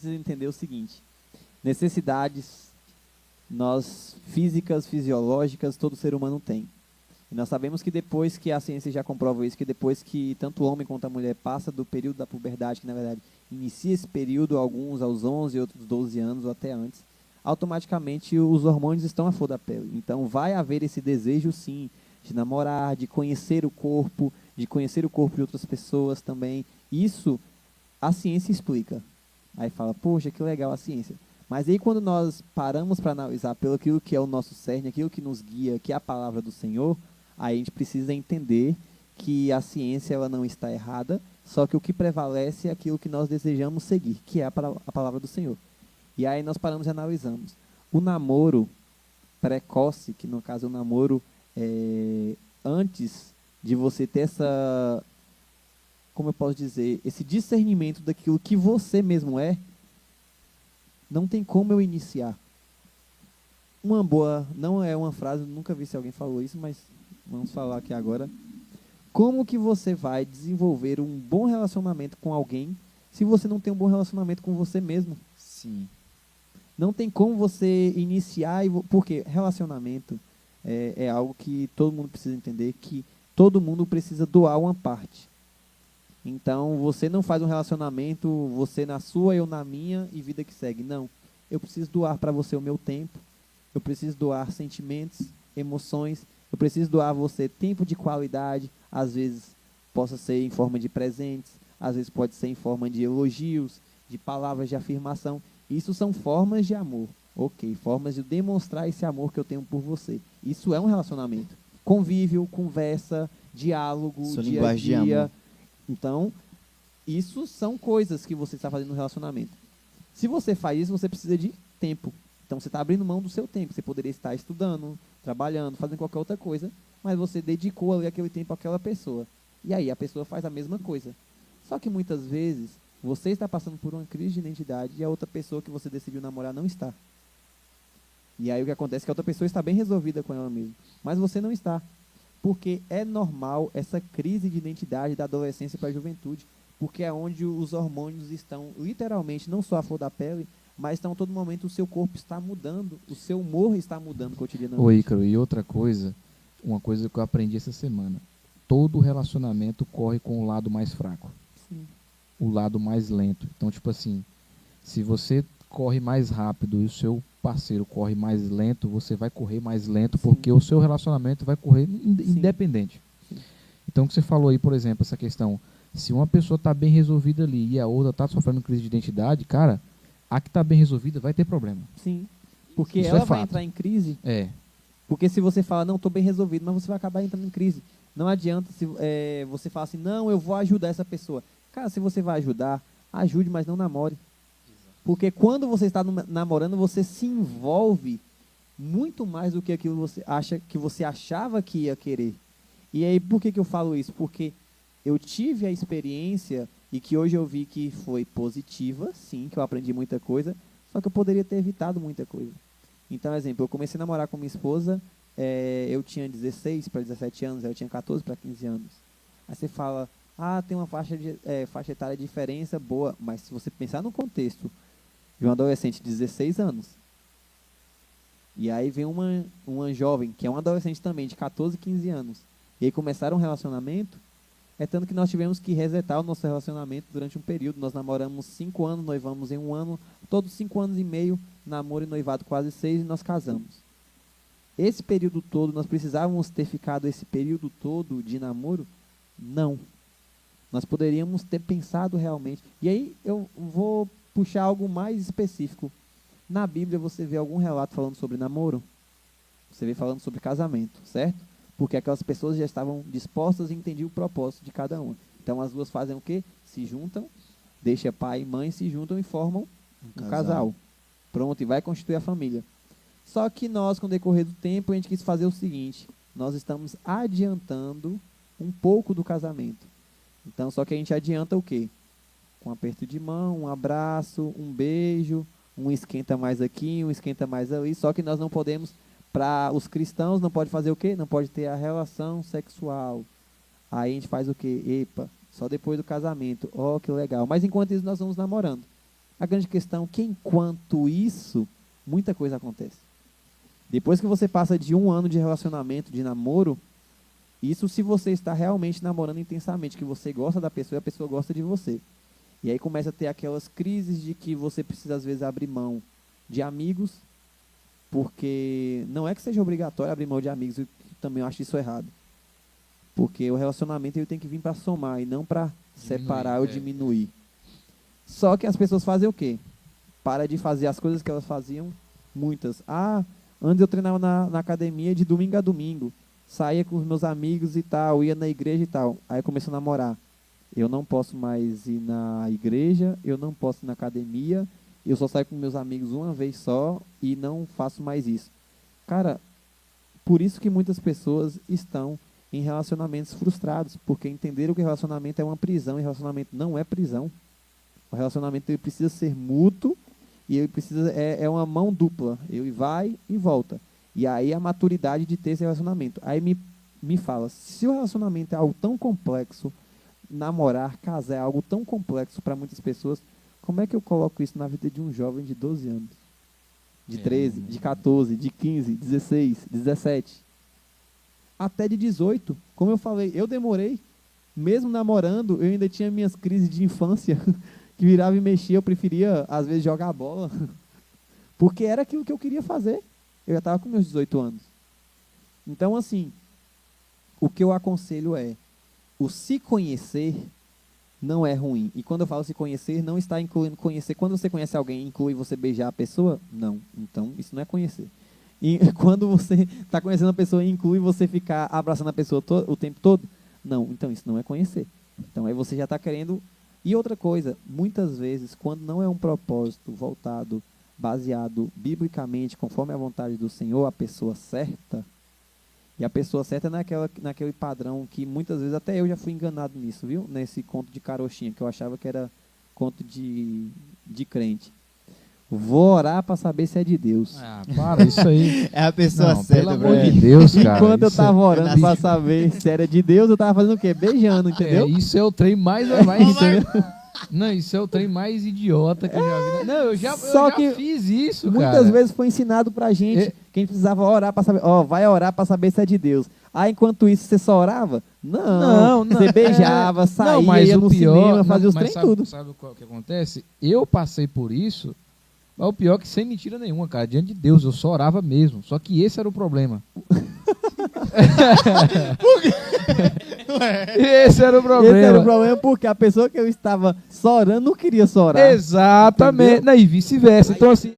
precisa entender o seguinte: necessidades nós físicas, fisiológicas, todo ser humano tem. E nós sabemos que depois que a ciência já comprova isso, que depois que tanto o homem quanto a mulher passa do período da puberdade, que na verdade inicia esse período, alguns aos 11, outros 12 anos ou até antes, automaticamente os hormônios estão à flor da pele. Então vai haver esse desejo sim, de namorar, de conhecer o corpo de outras pessoas também. Isso a ciência explica. Aí fala, poxa, que legal a ciência. Mas aí quando nós paramos para analisar pelo aquilo que é o nosso cerne, aquilo que nos guia, que é a palavra do Senhor, aí a gente precisa entender que a ciência ela não está errada, só que o que prevalece é aquilo que nós desejamos seguir, que é a palavra do Senhor. E aí nós paramos e analisamos. O namoro precoce, que no caso é o namoro antes de você ter essa, como eu posso dizer, esse discernimento daquilo que você mesmo é, não tem como eu iniciar. Uma boa, não é uma frase, nunca vi se alguém falou isso, mas vamos falar aqui agora. Como que você vai desenvolver um bom relacionamento com alguém se você não tem um bom relacionamento com você mesmo? Sim. Não tem como você iniciar, porque relacionamento é algo que todo mundo precisa entender, que todo mundo precisa doar uma parte. Então, você não faz um relacionamento, você na sua, eu na minha, e vida que segue. Não. Eu preciso doar para você o meu tempo, eu preciso doar sentimentos, emoções, eu preciso doar a você tempo de qualidade, às vezes possa ser em forma de presentes, às vezes pode ser em forma de elogios, de palavras de afirmação. Isso são formas de amor, ok, formas de demonstrar esse amor que eu tenho por você. Isso é um relacionamento. Convívio, conversa, diálogo, Sua dia a linguagem de dia. amor. Então, isso são coisas que você está fazendo no relacionamento. Se você faz isso, você precisa de tempo. Então, você está abrindo mão do seu tempo. Você poderia estar estudando, trabalhando, fazendo qualquer outra coisa, mas você dedicou ali aquele tempo àquela pessoa. E aí, a pessoa faz a mesma coisa. Só que muitas vezes, você está passando por uma crise de identidade e a outra pessoa que você decidiu namorar não está. E aí, o que acontece é que a outra pessoa está bem resolvida com ela mesma, mas você não está. Porque é normal essa crise de identidade da adolescência para a juventude, porque é onde os hormônios estão literalmente, não só a flor da pele, mas estão a todo momento, o seu corpo está mudando, o seu humor está mudando cotidianamente. Ô Ícaro, e outra coisa, uma coisa que eu aprendi essa semana, todo relacionamento corre com o lado mais fraco, Sim. o lado mais lento. Então, tipo assim, se você corre mais rápido e o seu parceiro corre mais lento, você vai correr mais lento, Sim. porque o seu relacionamento vai correr Sim. independente. Sim. Então, o que você falou aí, por exemplo, essa questão, se uma pessoa está bem resolvida ali e a outra está sofrendo crise de identidade, cara, a que está bem resolvida vai ter problema. Sim. Porque Isso ela é vai fato. entrar em crise. É. Porque se você fala, não, estou bem resolvido, mas você vai acabar entrando em crise. Não adianta se você falar assim, não, eu vou ajudar essa pessoa. Cara, se você vai ajudar, ajude, mas não namore. Porque quando você está namorando, você se envolve muito mais do que aquilo que você achava que ia querer. E aí, por que eu falo isso? Porque eu tive a experiência e que hoje eu vi que foi positiva, sim, que eu aprendi muita coisa, só que eu poderia ter evitado muita coisa. Então, exemplo, eu comecei a namorar com minha esposa, eu tinha 16 para 17 anos, eu tinha 14 para 15 anos. Aí você fala, tem uma faixa etária de diferença boa, mas se você pensar no contexto de um adolescente de 16 anos, e aí vem uma jovem, que é um adolescente também, de 14, 15 anos, e aí começaram um relacionamento, é tanto que nós tivemos que resetar o nosso relacionamento durante um período. Nós namoramos 5 anos, noivamos em 1 ano, todos 5 anos e meio, namoro e noivado quase 6, e nós casamos. Esse período todo, nós precisávamos ter ficado esse período todo de namoro? Não. Nós poderíamos ter pensado realmente. E aí eu vou puxar algo mais específico. Na Bíblia você vê algum relato falando sobre namoro? Você vê falando sobre casamento, certo? Porque aquelas pessoas já estavam dispostas e entendiam o propósito de cada uma. Então as duas fazem o quê? Se juntam, deixa pai e mãe, se juntam e formam um casal. Pronto, e vai constituir a família. Só que nós, com o decorrer do tempo, a gente quis fazer o seguinte: nós estamos adiantando um pouco do casamento. Então, só que a gente adianta o quê? Com um aperto de mão, um abraço, um beijo, um esquenta mais aqui, um esquenta mais ali. Só que nós não podemos, para os cristãos, não pode fazer o quê? Não pode ter a relação sexual. Aí a gente faz o quê? Epa, só depois do casamento. Ó, que legal. Mas enquanto isso, nós vamos namorando. A grande questão é que enquanto isso, muita coisa acontece. Depois que você passa de 1 ano de relacionamento, de namoro, isso se você está realmente namorando intensamente, que você gosta da pessoa e a pessoa gosta de você. E aí começa a ter aquelas crises de que você precisa às vezes abrir mão de amigos, porque não é que seja obrigatório abrir mão de amigos, eu também acho isso errado. Porque o relacionamento ele tem que vir para somar e não para separar ou diminuir. Só que as pessoas fazem o quê? Para de fazer as coisas que elas faziam, muitas. Antes eu treinava na academia de domingo a domingo. Saía com os meus amigos e tal, ia na igreja e tal. Aí começou a namorar. Eu não posso mais ir na igreja, eu não posso ir na academia, eu só saio com meus amigos uma vez só e não faço mais isso. Cara, por isso que muitas pessoas estão em relacionamentos frustrados, porque entenderam que relacionamento é uma prisão e relacionamento não é prisão. O relacionamento ele precisa ser mútuo e ele precisa é uma mão dupla. Ele vai e volta. E aí a maturidade de ter esse relacionamento. Aí me fala, se o relacionamento é algo tão complexo, namorar, casar é algo tão complexo para muitas pessoas, como é que eu coloco isso na vida de um jovem de 12 anos? De 13, de 14, de 15, 16, 17, até de 18. Como eu falei, eu demorei, mesmo namorando, eu ainda tinha minhas crises de infância, que virava e mexia, eu preferia, às vezes, jogar bola, porque era aquilo que eu queria fazer. Eu já estava com meus 18 anos. Então, assim, o que eu aconselho é, o se conhecer não é ruim. E quando eu falo se conhecer, não está incluindo conhecer. Quando você conhece alguém, inclui você beijar a pessoa? Não. Então, isso não é conhecer. E quando você está conhecendo a pessoa e inclui você ficar abraçando a pessoa o tempo todo? Não. Então, isso não é conhecer. Então, aí você já está querendo... E outra coisa, muitas vezes, quando não é um propósito voltado, baseado biblicamente, conforme a vontade do Senhor, a pessoa certa, e a pessoa certa é naquele padrão que muitas vezes até eu já fui enganado nisso, viu? Nesse conto de carochinha, que eu achava que era conto de crente. Vou orar para saber se é de Deus. Para, isso aí. É a pessoa Não, certa, pelo amor de Deus, cara. Enquanto eu isso tava orando para saber se era de Deus, eu tava fazendo o quê? Beijando, entendeu? isso é o trem mais... Entendeu? Não, isso é o trem mais idiota que eu já vi. Não, eu já fiz isso, muitas cara. vezes foi ensinado pra gente que a gente precisava orar para saber, vai orar para saber se é de Deus. Enquanto isso, você só orava? Não. Você beijava, saía, ia no cinema, fazia os trem tudo. Sabe o que acontece? Eu passei por isso, mas o pior é que sem mentira nenhuma, cara. Diante de Deus, eu só orava mesmo. Só que esse era o problema. Esse era o problema. Esse era o problema porque a pessoa que eu estava só orando não queria só orar. Exatamente. Não, e vice-versa. Então, assim...